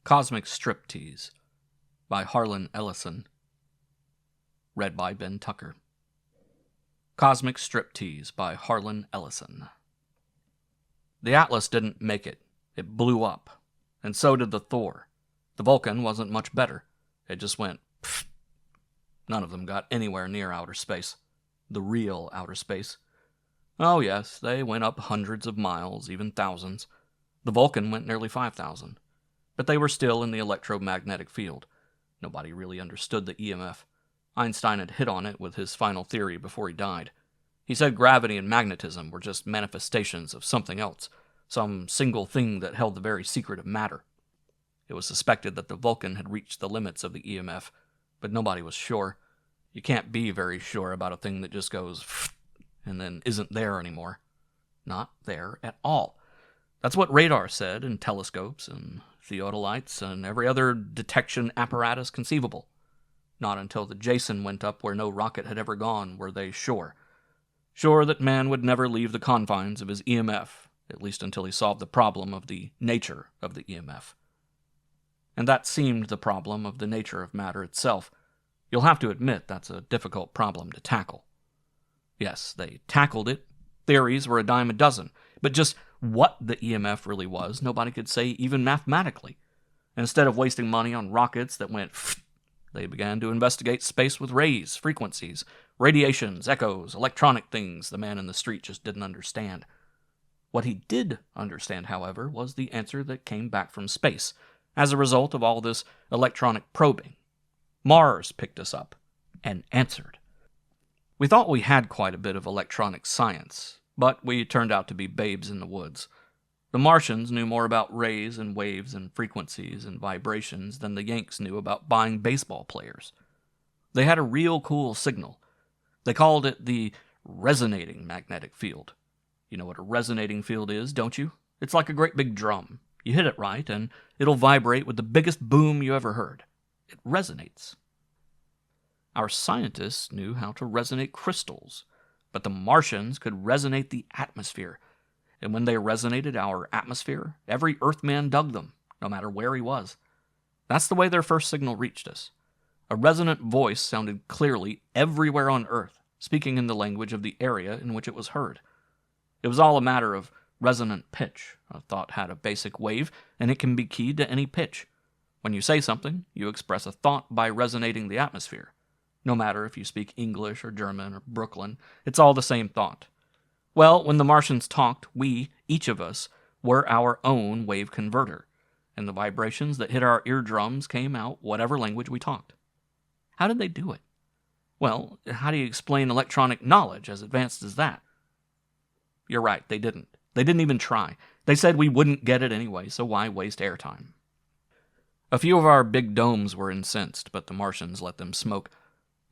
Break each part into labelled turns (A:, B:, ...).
A: Cosmic Striptease by Harlan Ellison. Read by Ben Tucker. Cosmic Striptease by Harlan Ellison. The Atlas didn't make it. It blew up. And so did the Thor. The Vulcan wasn't much better. It just went pfft. None of them got anywhere near outer space. The real outer space. Oh yes, they went up hundreds of miles, even thousands. The Vulcan went nearly 5,000. But they were still in the electromagnetic field. Nobody really understood the EMF. Einstein had hit on it with his final theory before he died. He said gravity and magnetism were just manifestations of something else, some single thing that held the very secret of matter. It was suspected that the Vulcan had reached the limits of the EMF, but nobody was sure. You can't be very sure about a thing that just goes and then isn't there anymore. Not there at all. That's what radar said, and telescopes, and theodolites, and every other detection apparatus conceivable. Not until the Jason went up where no rocket had ever gone were they sure. Sure that man would never leave the confines of his EMF, at least until he solved the problem of the nature of the EMF. And that seemed the problem of the nature of matter itself. You'll have to admit that's a difficult problem to tackle. Yes, they tackled it. Theories were a dime a dozen, but just what the EMF really was, nobody could say even mathematically. Instead of wasting money on rockets that went they began to investigate space with rays, frequencies, radiations, echoes, electronic things the man in the street just didn't understand. What he did understand, however, was the answer that came back from space, as a result of all this electronic probing. Mars picked us up and answered. We thought we had quite a bit of electronic science, but we turned out to be babes in the woods. The Martians knew more about rays and waves and frequencies and vibrations than the Yanks knew about buying baseball players. They had a real cool signal. They called it the resonating magnetic field. You know what a resonating field is, don't you? It's like a great big drum. You hit it right, and it'll vibrate with the biggest boom you ever heard. It resonates. Our scientists knew how to resonate crystals, but the Martians could resonate the atmosphere. And when they resonated our atmosphere, every Earthman dug them, no matter where he was. That's the way their first signal reached us. A resonant voice sounded clearly everywhere on Earth, speaking in the language of the area in which it was heard. It was all a matter of resonant pitch. A thought had a basic wave, and it can be keyed to any pitch. When you say something, you express a thought by resonating the atmosphere. No matter if you speak English or German or Brooklyn, it's all the same thought. Well, when the Martians talked, we, each of us, were our own wave converter, and the vibrations that hit our eardrums came out whatever language we talked. How did they do it? Well, how do you explain electronic knowledge as advanced as that? You're right, they didn't. They didn't even try. They said we wouldn't get it anyway, so why waste airtime? A few of our big domes were incensed, but the Martians let them smoke.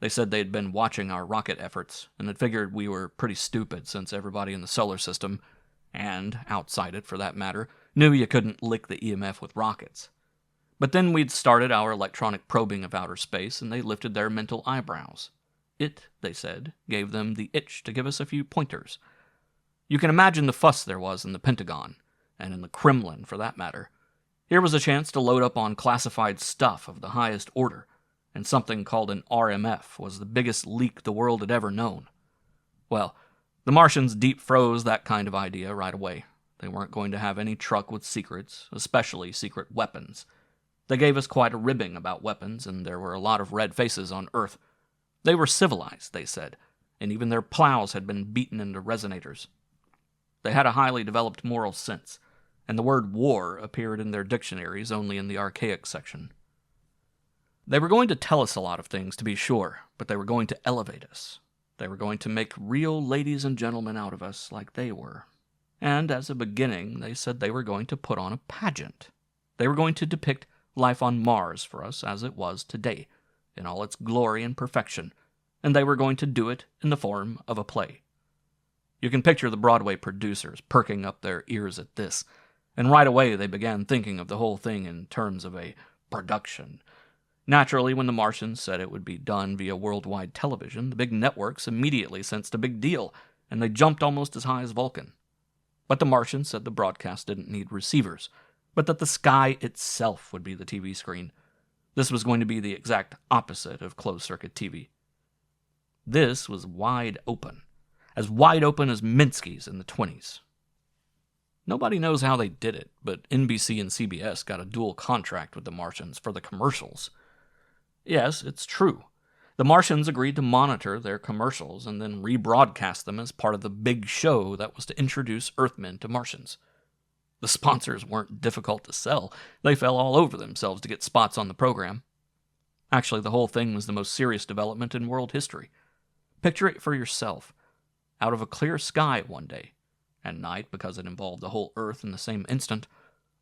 A: They said they'd been watching our rocket efforts, and had figured we were pretty stupid since everybody in the solar system, and outside it for that matter, knew you couldn't lick the EMF with rockets. But then we'd started our electronic probing of outer space, and they lifted their mental eyebrows. It, they said, gave them the itch to give us a few pointers. You can imagine the fuss there was in the Pentagon, and in the Kremlin for that matter. Here was a chance to load up on classified stuff of the highest order, and something called an RMF was the biggest leak the world had ever known. Well, the Martians deep froze that kind of idea right away. They weren't going to have any truck with secrets, especially secret weapons. They gave us quite a ribbing about weapons, and there were a lot of red faces on Earth. They were civilized, they said, and even their plows had been beaten into resonators. They had a highly developed moral sense, and the word war appeared in their dictionaries only in the archaic section. They were going to tell us a lot of things, to be sure, but they were going to elevate us. They were going to make real ladies and gentlemen out of us like they were. And as a beginning, they said they were going to put on a pageant. They were going to depict life on Mars for us as it was today, in all its glory and perfection, and they were going to do it in the form of a play. You can picture the Broadway producers perking up their ears at this, and right away they began thinking of the whole thing in terms of a production. Naturally, when the Martians said it would be done via worldwide television, the big networks immediately sensed a big deal, and they jumped almost as high as Vulcan. But the Martians said the broadcast didn't need receivers. but that the sky itself would be the TV screen. This was going to be the exact opposite of closed-circuit TV. This was wide open as Minsky's in the 20s. Nobody knows how they did it, but NBC and CBS got a dual contract with the Martians for the commercials. Yes, it's true. The Martians agreed to monitor their commercials and then rebroadcast them as part of the big show that was to introduce Earthmen to Martians. The sponsors weren't difficult to sell. They fell all over themselves to get spots on the program. Actually, the whole thing was the most serious development in world history. Picture it for yourself. Out of a clear sky one day, at night because it involved the whole Earth in the same instant,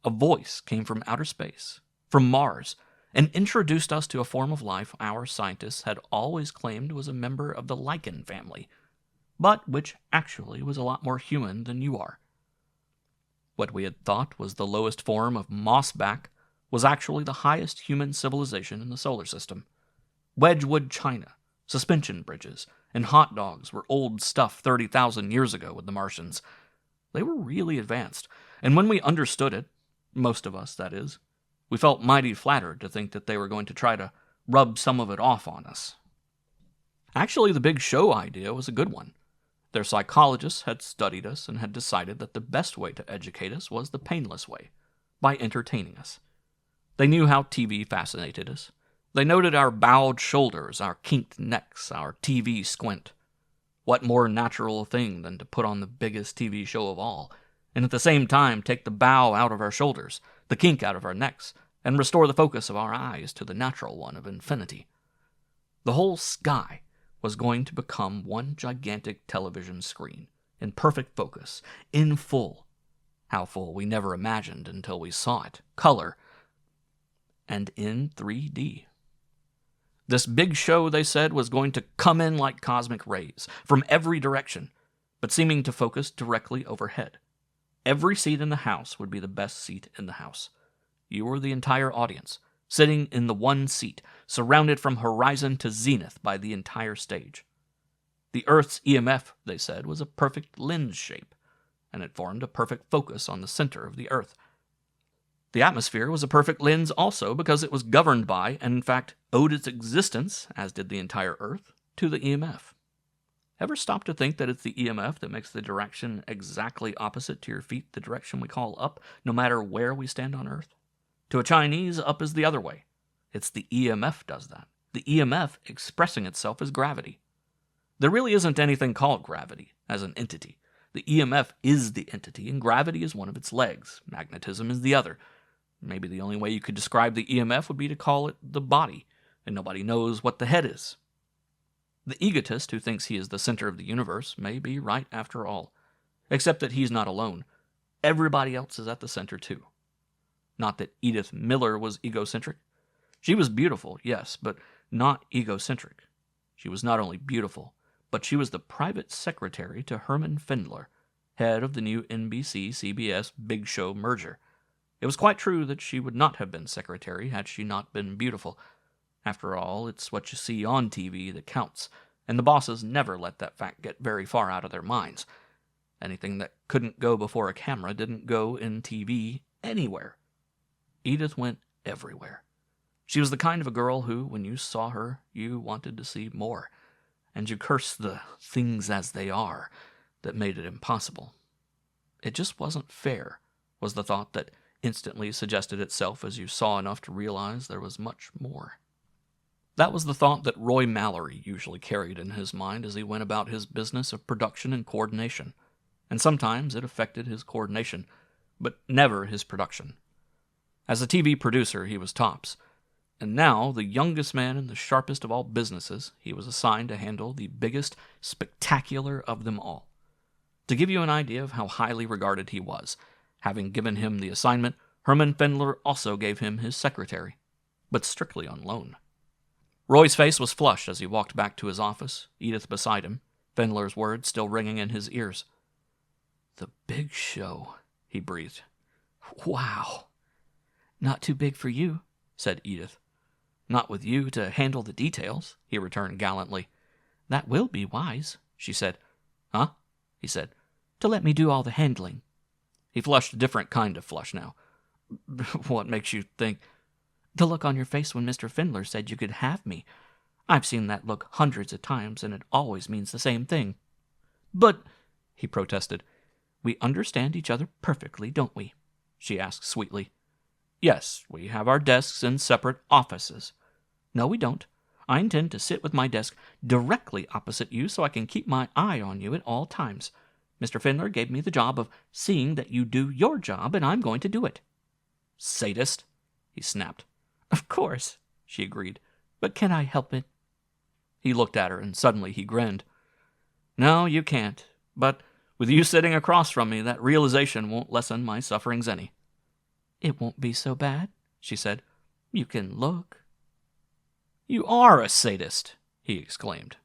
A: a voice came from outer space, from Mars, and introduced us to a form of life our scientists had always claimed was a member of the lichen family, but which actually was a lot more human than you are. What we had thought was the lowest form of mossback was actually the highest human civilization in the solar system. Wedgwood china, suspension bridges, and hot dogs were old stuff 30,000 years ago with the Martians. They were really advanced, and when we understood it, most of us, that is, we felt mighty flattered to think that they were going to try to rub some of it off on us. Actually, the big show idea was a good one. Their psychologists had studied us and had decided that the best way to educate us was the painless way, by entertaining us. They knew how TV fascinated us. They noted our bowed shoulders, our kinked necks, our TV squint. What more natural thing than to put on the biggest TV show of all, and at the same time take the bow out of our shoulders, the kink out of our necks, and restore the focus of our eyes to the natural one of infinity. The whole sky was going to become one gigantic television screen, in perfect focus, in full. How full we never imagined until we saw it, color, and in 3D. This big show, they said, was going to come in like cosmic rays, from every direction, but seeming to focus directly overhead. Every seat in the house would be the best seat in the house. You were the entire audience, sitting in the one seat, surrounded from horizon to zenith by the entire stage. The Earth's EMF, they said, was a perfect lens shape, and it formed a perfect focus on the center of the Earth. The atmosphere was a perfect lens also because it was governed by, and in fact owed its existence, as did the entire Earth, to the EMF. Ever stop to think that it's the EMF that makes the direction exactly opposite to your feet the direction we call up, no matter where we stand on Earth? To a Chinese, up is the other way. It's the EMF does that. The EMF expressing itself as gravity. There really isn't anything called gravity as an entity. The EMF is the entity, and gravity is one of its legs. Magnetism is the other. Maybe the only way you could describe the EMF would be to call it the body, and nobody knows what the head is. The egotist who thinks he is the center of the universe may be right after all, except that he's not alone. Everybody else is at the center too. Not that Edith Miller was egocentric. She was beautiful, yes, but not egocentric. She was not only beautiful, but she was the private secretary to Herman Fendler, head of the new NBC-CBS Big Show merger. It was quite true that she would not have been secretary had she not been beautiful. After all, it's what you see on TV that counts, and the bosses never let that fact get very far out of their minds. Anything that couldn't go before a camera didn't go in TV anywhere. Edith went everywhere. She was the kind of a girl who, when you saw her, you wanted to see more, and you cursed the things as they are that made it impossible. It just wasn't fair, was the thought that instantly suggested itself as you saw enough to realize there was much more. That was the thought that Roy Mallory usually carried in his mind as he went about his business of production and coordination, and sometimes it affected his coordination, but never his production. As a TV producer, he was tops, and now, the youngest man in the sharpest of all businesses, he was assigned to handle the biggest spectacular of them all. To give you an idea of how highly regarded he was, having given him the assignment, Herman Fendler also gave him his secretary, but strictly on loan. Roy's face was flushed as he walked back to his office, Edith beside him, Fendler's words still ringing in his ears. "The big show," he breathed. "Wow." "Not too big for you," said Edith. "Not with you to handle the details," he returned gallantly. "That will be wise," she said. "Huh?" he said. "To let me do all the handling." He flushed a different kind of flush now. What makes you think? The look on your face when Mr. Findler said you could have me. I've seen that look hundreds of times, and it always means the same thing. But, he protested, we understand each other perfectly, don't we? She asked sweetly. Yes, we have our desks in separate offices. No, we don't. I intend to sit with my desk directly opposite you so I can keep my eye on you at all times. Mr. Findler gave me the job of seeing that you do your job, and I'm going to do it. Sadist, he snapped. Of course, she agreed. But can I help it? He looked at her, and suddenly he grinned. No, you can't. But with you sitting across from me, that realization won't lessen my sufferings any. It won't be so bad, she said. You can look. You are a sadist, he exclaimed.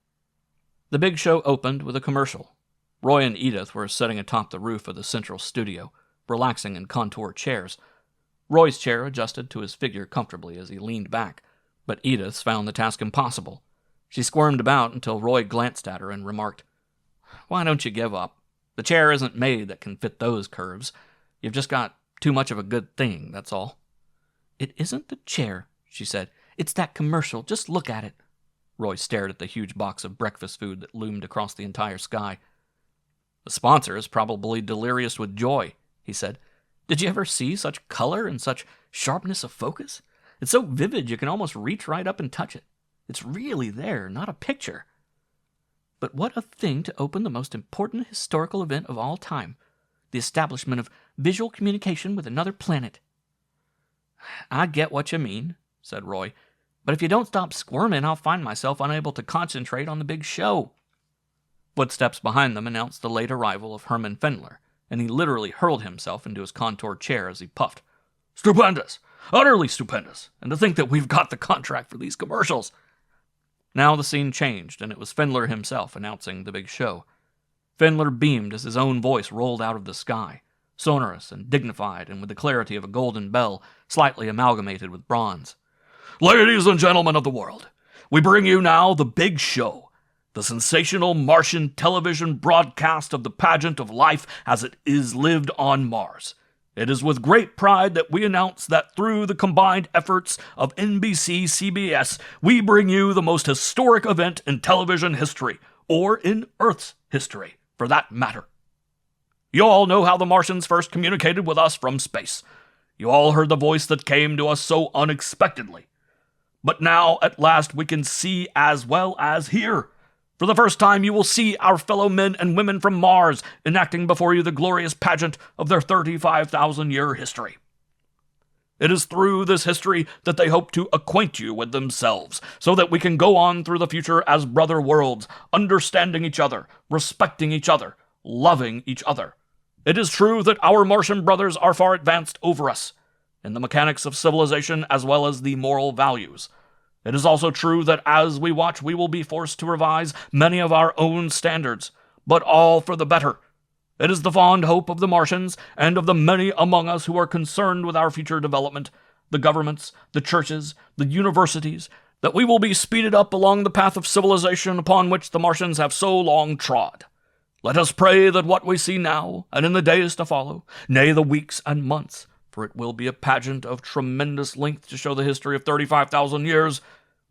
A: The big show opened with a commercial. Roy and Edith were sitting atop the roof of the central studio, relaxing in contoured chairs. Roy's chair adjusted to his figure comfortably as he leaned back, but Edith found the task impossible. She squirmed about until Roy glanced at her and remarked, Why don't you give up? The chair isn't made that can fit those curves. You've just got too much of a good thing, that's all. It isn't the chair, she said. It's that commercial. Just look at it. Roy stared at the huge box of breakfast food that loomed across the entire sky. The sponsor is probably delirious with joy, he said. Did you ever see such color and such sharpness of focus? It's so vivid you can almost reach right up and touch it. It's really there, not a picture. But what a thing to open the most important historical event of all time, the establishment of visual communication with another planet. I get what you mean, said Roy, but if you don't stop squirming, I'll find myself unable to concentrate on the big show. Footsteps behind them announced the late arrival of Herman Findler, and he literally hurled himself into his contoured chair as he puffed. Stupendous! Utterly stupendous! And to think that we've got the contract for these commercials! Now the scene changed, and it was Findler himself announcing the big show. Findler beamed as his own voice rolled out of the sky, sonorous and dignified and with the clarity of a golden bell slightly amalgamated with bronze. Ladies and gentlemen of the world, we bring you now the big show, the sensational Martian television broadcast of the pageant of life as it is lived on Mars. It is with great pride that we announce that through the combined efforts of NBC CBS, we bring you the most historic event in television history, or in Earth's history, for that matter. You all know how the Martians first communicated with us from space. You all heard the voice that came to us so unexpectedly. But now, at last, we can see as well as hear. For the first time, you will see our fellow men and women from Mars enacting before you the glorious pageant of their 35,000-year history. It is through this history that they hope to acquaint you with themselves, so that we can go on through the future as brother worlds, understanding each other, respecting each other, loving each other. It is true that our Martian brothers are far advanced over us, in the mechanics of civilization as well as the moral values. It is also true that as we watch, we will be forced to revise many of our own standards, but all for the better. It is the fond hope of the Martians and of the many among us who are concerned with our future development, the governments, the churches, the universities, that we will be speeded up along the path of civilization upon which the Martians have so long trod. Let us pray that what we see now, and in the days to follow, nay, the weeks and months, for it will be a pageant of tremendous length to show the history of 35,000 years,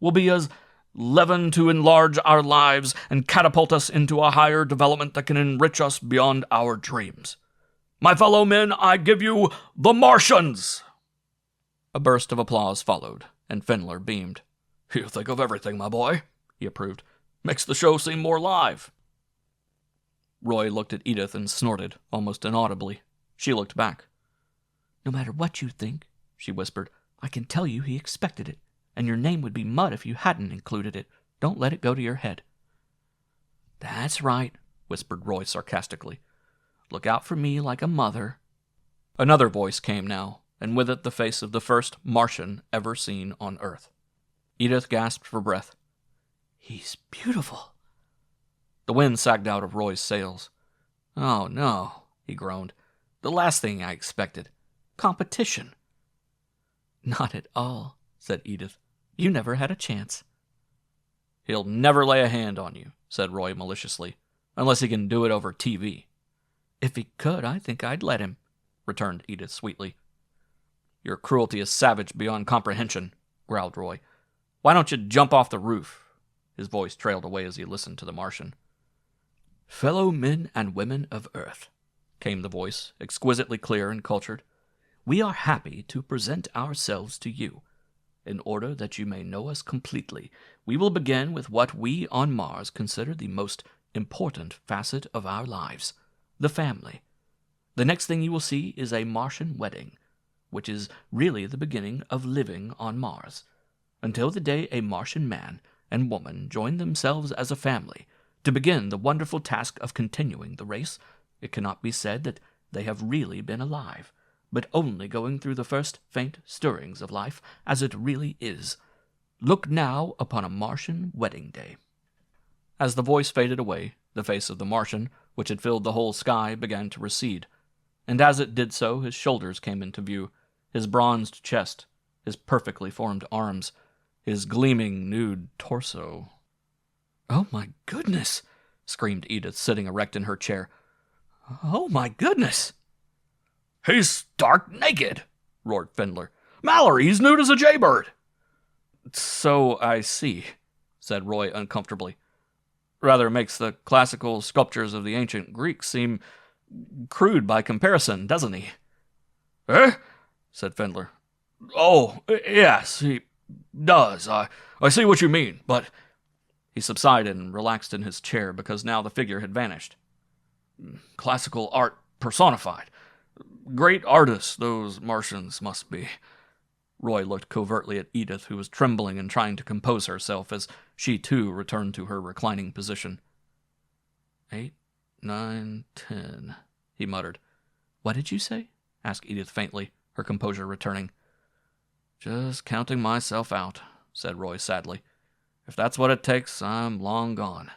A: will be as leaven to enlarge our lives and catapult us into a higher development that can enrich us beyond our dreams. My fellow men, I give you the Martians! A burst of applause followed, and Findler beamed. You think of everything, my boy, he approved. Makes the show seem more live. Roy looked at Edith and snorted, almost inaudibly. She looked back. No matter what you think, she whispered, I can tell you he expected it, and your name would be mud if you hadn't included it. Don't let it go to your head. That's right, whispered Roy sarcastically. Look out for me like a mother. Another voice came now, and with it the face of the first Martian ever seen on Earth. Edith gasped for breath. He's beautiful. The wind sagged out of Roy's sails. Oh, no, he groaned. The last thing I expected. Competition. Not at all, said Edith. You never had a chance. He'll never lay a hand on you, said Roy maliciously, unless he can do it over TV. If he could, I think I'd let him, returned Edith sweetly. Your cruelty is savage beyond comprehension, growled Roy. Why don't you jump off the roof? His voice trailed away as he listened to the Martian. Fellow men and women of Earth, came the voice, exquisitely clear and cultured, we are happy to present ourselves to you. In order that you may know us completely, we will begin with what we on Mars consider the most important facet of our lives, the family. The next thing you will see is a Martian wedding, which is really the beginning of living on Mars. Until the day a Martian man and woman join themselves as a family to begin the wonderful task of continuing the race, it cannot be said that they have really been alive, but only going through the first faint stirrings of life as it really is. Look now upon a Martian wedding day. As the voice faded away, the face of the Martian, which had filled the whole sky, began to recede, and as it did so, his shoulders came into view, his bronzed chest, his perfectly formed arms, his gleaming nude torso. "Oh, my goodness!" screamed Edith, sitting erect in her chair. "Oh, my goodness!" "He's stark naked!" roared Findler. "Mallory's nude as a jaybird!" "So I see," said Roy uncomfortably. "Rather makes the classical sculptures of the ancient Greeks seem crude by comparison, doesn't he?" "Eh?" said Findler. "Oh, yes, he does. I see what you mean, but—" He subsided and relaxed in his chair because now the figure had vanished. "Classical art personified. Great artists those Martians must be." Roy looked covertly at Edith, who was trembling and trying to compose herself as she, too, returned to her reclining position. 8, 9, 10, he muttered. "What did you say?" asked Edith faintly, her composure returning. "Just counting myself out," said Roy sadly. "If that's what it takes, I'm long gone."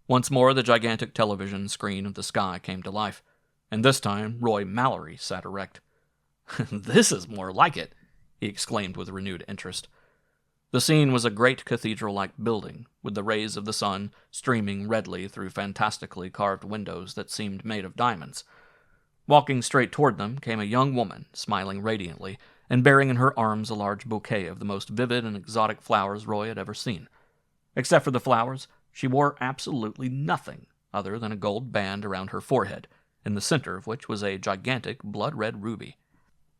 A: Once more the gigantic television screen of the sky came to life, and this time Roy Mallory sat erect. "This is more like it," he exclaimed with renewed interest. The scene was a great cathedral-like building, with the rays of the sun streaming redly through fantastically carved windows that seemed made of diamonds. Walking straight toward them came a young woman, smiling radiantly, and bearing in her arms a large bouquet of the most vivid and exotic flowers Roy had ever seen. Except for the flowers, she wore absolutely nothing other than a gold band around her forehead, in the center of which was a gigantic blood-red ruby.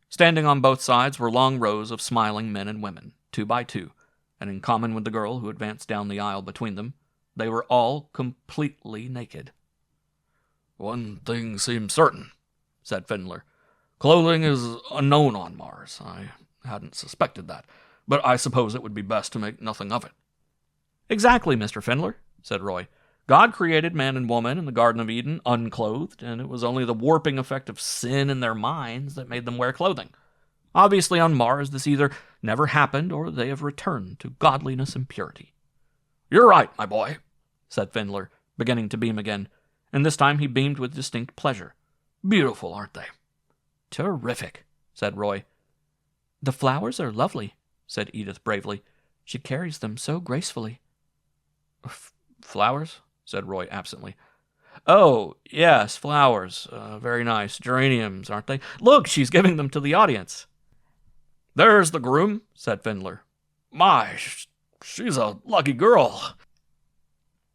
A: Standing on both sides were long rows of smiling men and women, 2 by 2, and in common with the girl who advanced down the aisle between them, they were all completely naked. "One thing seems certain," said Findler. "Clothing is unknown on Mars. I hadn't suspected that, but I suppose it would be best to make nothing of it." "Exactly, Mr. Findler," said Roy. "God created man and woman in the Garden of Eden unclothed, and it was only the warping effect of sin in their minds that made them wear clothing. Obviously on Mars this either never happened or they have returned to godliness and purity." "You're right, my boy," said Findler, beginning to beam again, and this time he beamed with distinct pleasure. "Beautiful, aren't they?" "Terrific," said Roy. "The flowers are lovely," said Edith bravely. "She carries them so gracefully." "Flowers?" said Roy absently. "Oh, yes, flowers. Very nice. Geraniums, aren't they? Look, she's giving them to the audience." "There's the groom," said Findler. "My, she's a lucky girl."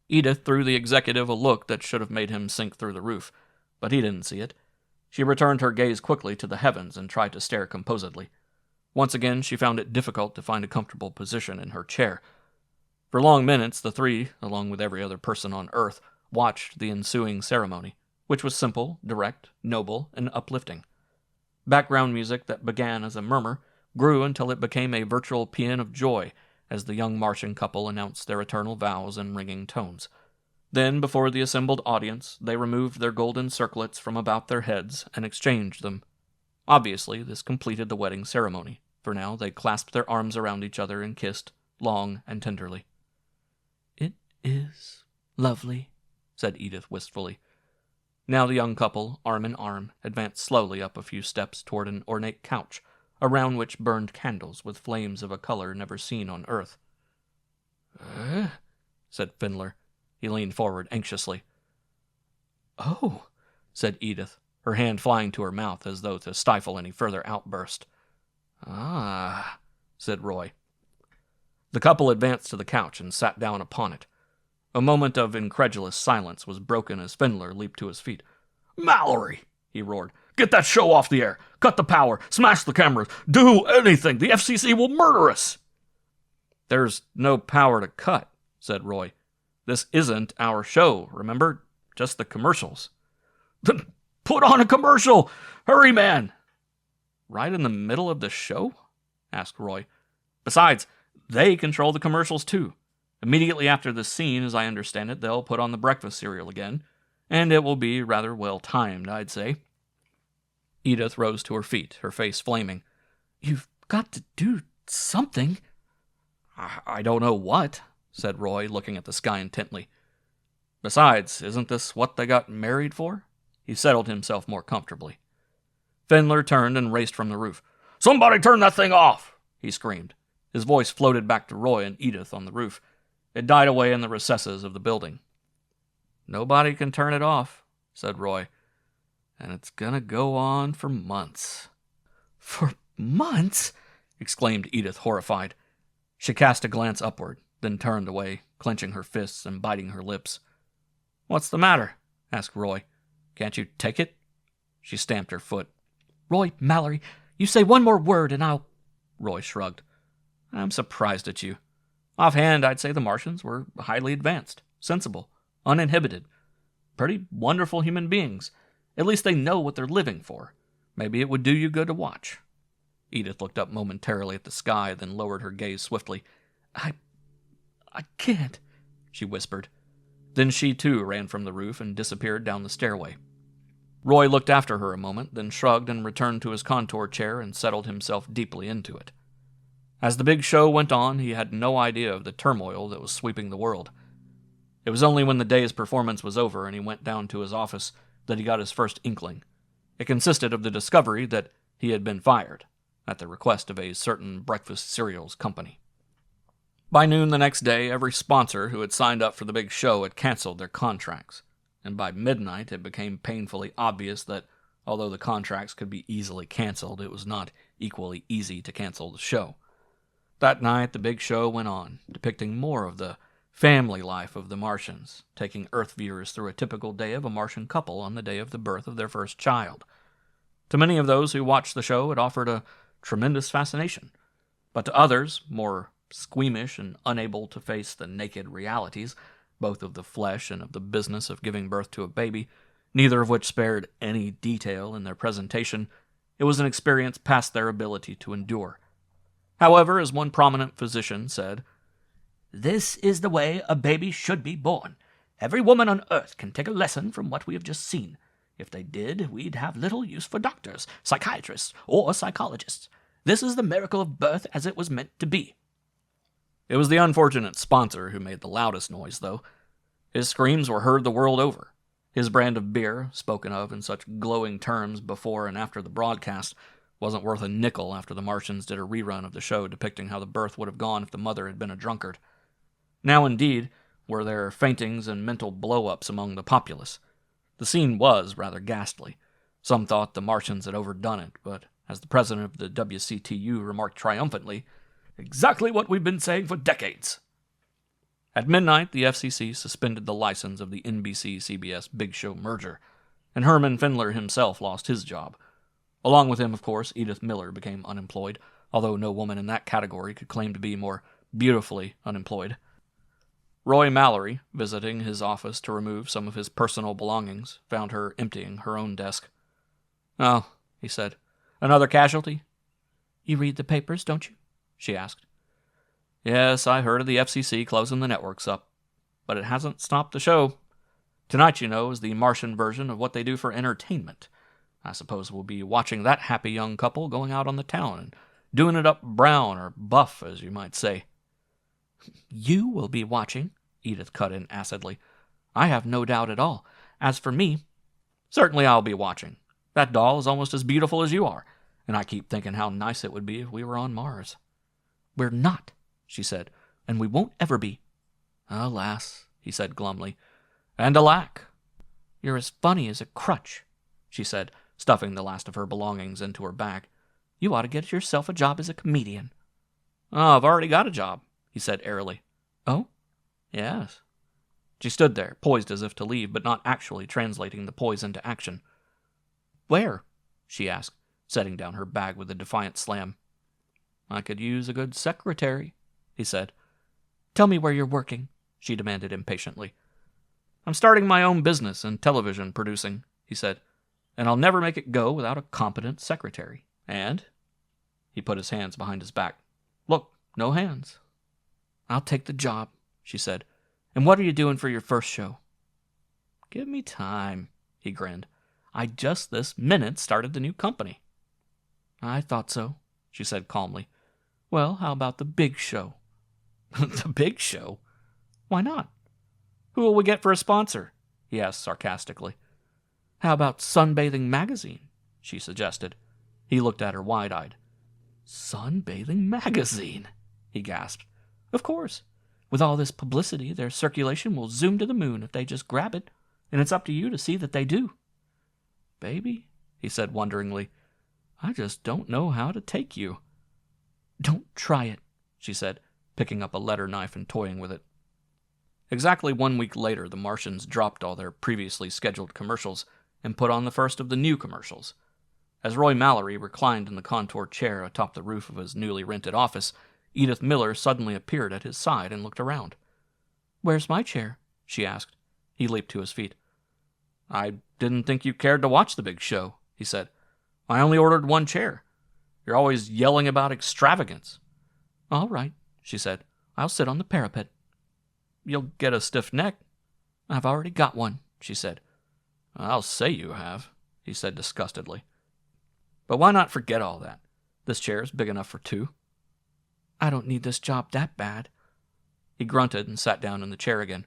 A: Edith threw the executive a look that should have made him sink through the roof, but he didn't see it. She returned her gaze quickly to the heavens and tried to stare composedly. Once again she found it difficult to find a comfortable position in her chair. For long minutes the three, along with every other person on Earth, watched the ensuing ceremony, which was simple, direct, noble, and uplifting. Background music that began as a murmur grew until it became a virtual paean of joy as the young Martian couple announced their eternal vows in ringing tones. Then, before the assembled audience, they removed their golden circlets from about their heads and exchanged them. Obviously, this completed the wedding ceremony, for now they clasped their arms around each other and kissed, long and tenderly. "It is lovely," said Edith wistfully. Now the young couple, arm in arm, advanced slowly up a few steps toward an ornate couch, around which burned candles with flames of a color never seen on Earth. Said Findler. He leaned forward anxiously. "Oh," said Edith, her hand flying to her mouth as though to stifle any further outburst. "Ah," said Roy. The couple advanced to the couch and sat down upon it. A moment of incredulous silence was broken as Findler leaped to his feet. "Mallory!" he roared. "Get that show off the air! Cut the power! Smash the cameras! Do anything! The FCC will murder us!" "There's no power to cut," said Roy. "This isn't our show, remember? Just the commercials." "Then put on a commercial! Hurry, man!" "Right in the middle of the show?" asked Roy. "Besides, they control the commercials too. Immediately after this scene, as I understand it, they'll put on the breakfast cereal again, and it will be rather well timed, I'd say." Edith rose to her feet, her face flaming. "You've got to do something." "I don't know what," said Roy, looking at the sky intently. "Besides, isn't this what they got married for?" He settled himself more comfortably. Findler turned and raced from the roof. "Somebody turn that thing off!" he screamed. His voice floated back to Roy and Edith on the roof. It died away in the recesses of the building. "Nobody can turn it off," said Roy. "And it's gonna go on for months." "For months?" exclaimed Edith, horrified. She cast a glance upward, then turned away, clenching her fists and biting her lips. "What's the matter?" asked Roy. "Can't you take it?" She stamped her foot. "Roy Mallory, you say one more word and I'll—" Roy shrugged. "I'm surprised at you. Offhand, I'd say the Martians were highly advanced, sensible, uninhibited. Pretty wonderful human beings. At least they know what they're living for. Maybe it would do you good to watch." Edith looked up momentarily at the sky, then lowered her gaze swiftly. I can't," she whispered. Then she, too, ran from the roof and disappeared down the stairway. Roy looked after her a moment, then shrugged and returned to his contour chair and settled himself deeply into it. As the big show went on, he had no idea of the turmoil that was sweeping the world. It was only when the day's performance was over and he went down to his office that he got his first inkling. It consisted of the discovery that he had been fired, at the request of a certain breakfast cereals company. By noon the next day, every sponsor who had signed up for the big show had canceled their contracts, and by midnight it became painfully obvious that, although the contracts could be easily canceled, it was not equally easy to cancel the show. That night the big show went on, depicting more of the family life of the Martians, taking Earth viewers through a typical day of a Martian couple on the day of the birth of their first child. To many of those who watched the show, it offered a tremendous fascination, but to others, more squeamish and unable to face the naked realities, both of the flesh and of the business of giving birth to a baby, neither of which spared any detail in their presentation, it was an experience past their ability to endure. However, as one prominent physician said, "This is the way a baby should be born. Every woman on Earth can take a lesson from what we have just seen. If they did, we'd have little use for doctors, psychiatrists, or psychologists. This is the miracle of birth as it was meant to be." It was the unfortunate sponsor who made the loudest noise, though. His screams were heard the world over. His brand of beer, spoken of in such glowing terms before and after the broadcast, wasn't worth a nickel after the Martians did a rerun of the show depicting how the birth would have gone if the mother had been a drunkard. Now, indeed, were there faintings and mental blow-ups among the populace. The scene was rather ghastly. Some thought the Martians had overdone it, but as the president of the WCTU remarked triumphantly, "Exactly what we've been saying for decades." At midnight, the FCC suspended the license of the NBC-CBS Big Show merger, and Herman Findler himself lost his job. Along with him, of course, Edith Miller became unemployed, although no woman in that category could claim to be more beautifully unemployed. Roy Mallory, visiting his office to remove some of his personal belongings, found her emptying her own desk. "Oh," he said, "another casualty?" "You read the papers, don't you?" she asked. "Yes, I heard of the FCC closing the networks up, but it hasn't stopped the show. Tonight, you know, is the Martian version of what they do for entertainment. I suppose we'll be watching that happy young couple going out on the town and doing it up brown or buff, as you might say." "You will be watching," Edith cut in acidly. "I have no doubt at all. As for me—" "Certainly I'll be watching. That doll is almost as beautiful as you are, and I keep thinking how nice it would be if we were on Mars." "We're not," she said, "and we won't ever be." "Alas," he said glumly, "and alack." "You're as funny as a crutch," she said, stuffing the last of her belongings into her bag.
B: You ought to get yourself a job as a comedian."
A: "Oh, I've already got a job," he said airily.
B: "Oh?"
A: "Yes." She stood there, poised as if to leave, but not actually translating the poise into action.
B: "Where?"
A: she asked, setting down her bag with a defiant slam. "I could use a good secretary," he said.
B: "Tell me where you're working," she demanded impatiently.
A: "I'm starting my own business in television producing," he said, "and I'll never make it go without a competent secretary. And," he put his hands behind his back, "look, no hands."
B: "I'll take the job," she said. "And what are you doing for your first show?"
A: "Give me time," he grinned. "I just this minute started the new company."
B: "I thought so," she said calmly. "Well, how about the big show?"
A: "The big show?
B: Why not?"
A: "Who will we get for a sponsor?" he asked sarcastically.
B: "How about Sunbathing Magazine?"
A: she suggested. He looked at her wide-eyed.
B: "Sunbathing Magazine," he gasped. "Of course. With all this publicity, their circulation will zoom to the moon if they just grab it, and it's up to you to see that they do."
A: "Baby," he said wonderingly, "I just don't know how to take you."
B: "Don't try it,"
A: she said, picking up a letter knife and toying with it. Exactly 1 week later, the Martians dropped all their previously scheduled commercials and put on the first of the new commercials. As Roy Mallory reclined in the contoured chair atop the roof of his newly rented office, Edith Miller suddenly appeared at his side and looked around.
B: "Where's my chair?"
A: she asked. He leaped to his feet. "I didn't think you cared to watch the big show," he said. "I only ordered one chair. You're always yelling about extravagance."
B: "All right," she said. "I'll sit on the parapet."
A: "You'll get a stiff neck."
B: "I've already got one," she said.
A: "I'll say you have," he said disgustedly. "But why not forget all that? This chair's big enough for two."
B: "I don't need this job that bad."
A: He grunted and sat down in the chair again.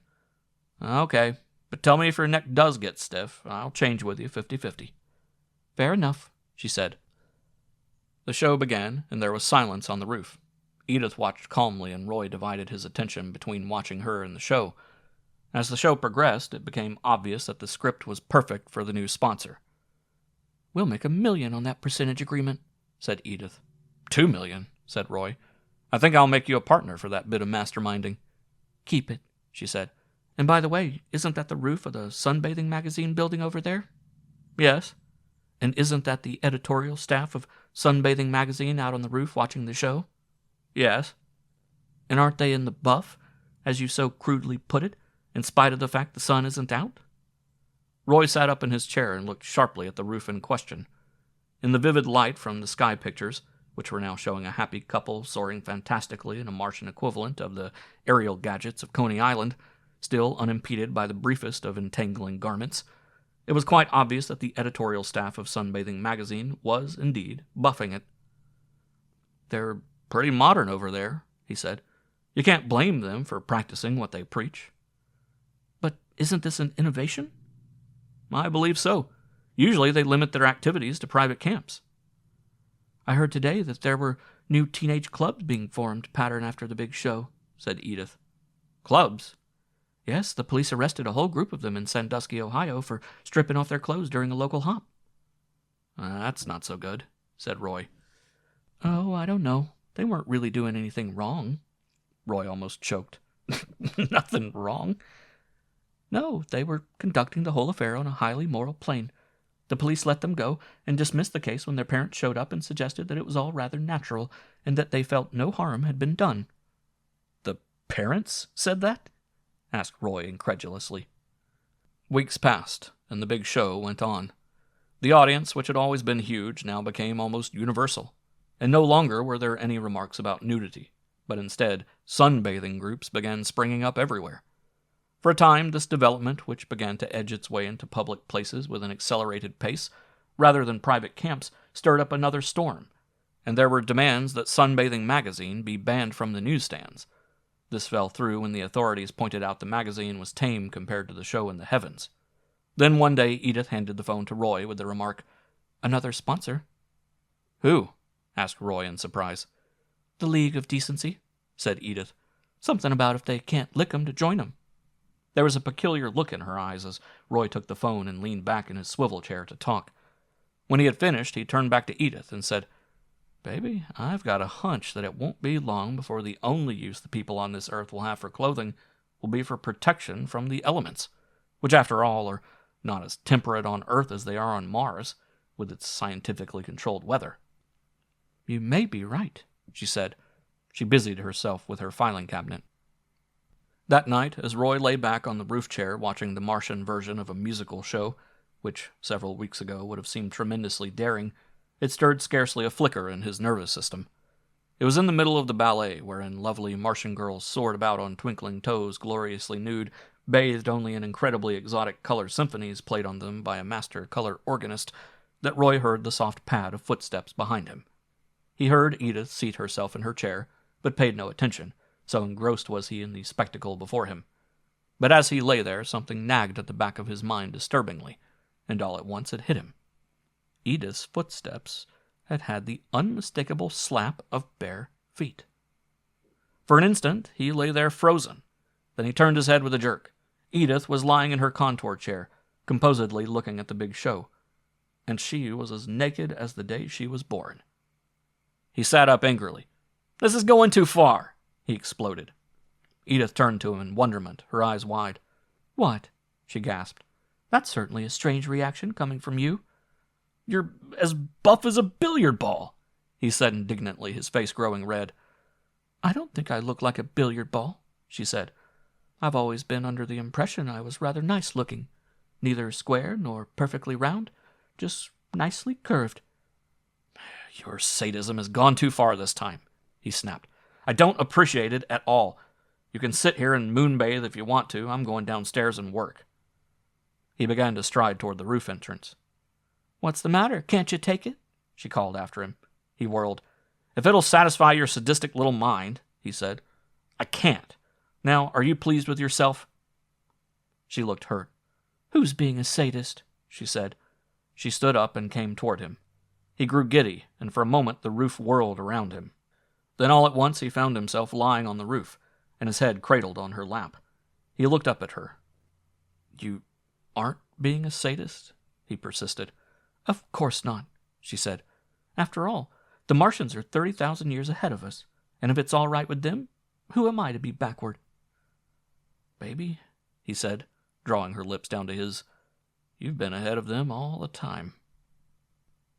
A: "Okay, but tell me if your neck does get stiff. I'll change with you 50-50.
B: "Fair enough,"
A: she said. The show began, and there was silence on the roof. Edith watched calmly, and Roy divided his attention between watching her and the show. As the show progressed, it became obvious that the script was perfect for the new sponsor.
B: "We'll make $1 million on that percentage agreement," said Edith.
A: $2 million, said Roy. "I think I'll make you a partner for that bit of masterminding."
B: "Keep it," she said. "And by the way, isn't that the roof of the Sunbathing Magazine building over there?"
A: "Yes."
B: "And isn't that the editorial staff of Sunbathing Magazine out on the roof watching the show?"
A: "Yes."
B: "And aren't they in the buff, as you so crudely put it, in spite of the fact the sun isn't out?"
A: Roy sat up in his chair and looked sharply at the roof in question. In the vivid light from the sky pictures, which were now showing a happy couple soaring fantastically in a Martian equivalent of the aerial gadgets of Coney Island, still unimpeded by the briefest of entangling garments, it was quite obvious that the editorial staff of Sunbathing Magazine was, indeed, buffing it. "They're pretty modern over there," he said. "You can't blame them for practicing what they preach."
B: "But isn't this an innovation?"
A: "I believe so. Usually they limit their activities to private camps."
B: "I heard today that there were new teenage clubs being formed to pattern after the big show," said Edith.
A: "Clubs?"
B: "Yes, the police arrested a whole group of them in Sandusky, Ohio, for stripping off their clothes during a local hop."
A: "That's not so good," said Roy.
B: "Oh, I don't know. They weren't really doing anything wrong."
A: Roy almost choked. "Nothing wrong?"
B: "No, they were conducting the whole affair on a highly moral plane. The police let them go and dismissed the case when their parents showed up and suggested that it was all rather natural and that they felt no harm had been done."
A: "The parents said that?" asked Roy incredulously. Weeks passed, and the big show went on. The audience, which had always been huge, now became almost universal, and no longer were there any remarks about nudity, but instead sunbathing groups began springing up everywhere. For a time, this development, which began to edge its way into public places with an accelerated pace, rather than private camps, stirred up another storm, and there were demands that Sunbathing Magazine be banned from the newsstands. This fell through when the authorities pointed out the magazine was tame compared to the show in the heavens. Then one day Edith handed the phone to Roy with the remark, "Another sponsor." "Who?" asked Roy in surprise.
B: "The League of Decency," said Edith. "Something about if they can't lick 'em to join 'em."
A: There was a peculiar look in her eyes as Roy took the phone and leaned back in his swivel chair to talk. When he had finished, he turned back to Edith and said,
B: Baby, I've got a hunch that it won't be long before the only use the people on this earth will have for clothing will be for protection from the elements, which after all are not as temperate on Earth as they are on Mars, with its scientifically controlled weather. You may be right, she said. She busied herself with her filing cabinet. That night, as Roy lay back on the roof chair watching the Martian version of a musical show, which several weeks ago would have seemed tremendously daring, it stirred scarcely a flicker in his nervous system. It was in the middle of the ballet, wherein lovely Martian girls soared about on twinkling toes, gloriously nude, bathed only in incredibly exotic color symphonies played on them by a master color organist, that Roy heard the soft pad of footsteps behind him. He heard Edith seat herself in her chair, but paid no attention, so engrossed was he in the spectacle before him. But as he lay there, something nagged at the back of his mind disturbingly, and all at once it hit him. Edith's footsteps had had the unmistakable slap of bare feet. For an instant, he lay there frozen. Then he turned his head with a jerk. Edith was lying in her contour chair, composedly looking at the big show, and she was as naked as the day she was born. He sat up angrily. "This is going too far," he exploded. Edith turned to him in wonderment, her eyes wide. "What?" she gasped. "That's certainly a strange reaction coming from you." "You're as buff as a billiard ball," he said indignantly, his face growing red. "I don't think I look like a billiard ball," she said. "I've always been under the impression I was rather nice-looking. Neither square nor perfectly round, just nicely curved." "Your sadism has gone too far this time," he snapped. "I don't appreciate it at all. You can sit here and moonbathe if you want to. I'm going downstairs and work." He began to stride toward the roof entrance. "What's the matter? Can't you take it?" she called after him. He whirled. "If it'll satisfy your sadistic little mind," he said. "I can't. Now, are you pleased with yourself?" She looked hurt. "Who's being a sadist?" she said. She stood up and came toward him. He grew giddy, and for a moment the roof whirled around him. Then all at once he found himself lying on the roof, and his head cradled on her lap. He looked up at her. "You aren't being a sadist?" he persisted. "Of course not," she said. "After all, the Martians are 30,000 years ahead of us, and if it's all right with them, who am I to be backward?" "Baby," he said, drawing her lips down to his, "you've been ahead of them all the time."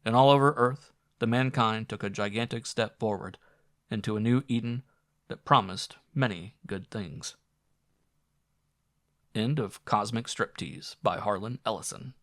B: And all over Earth, the mankind took a gigantic step forward into a new Eden that promised many good things. End of Cosmic Striptease by Harlan Ellison.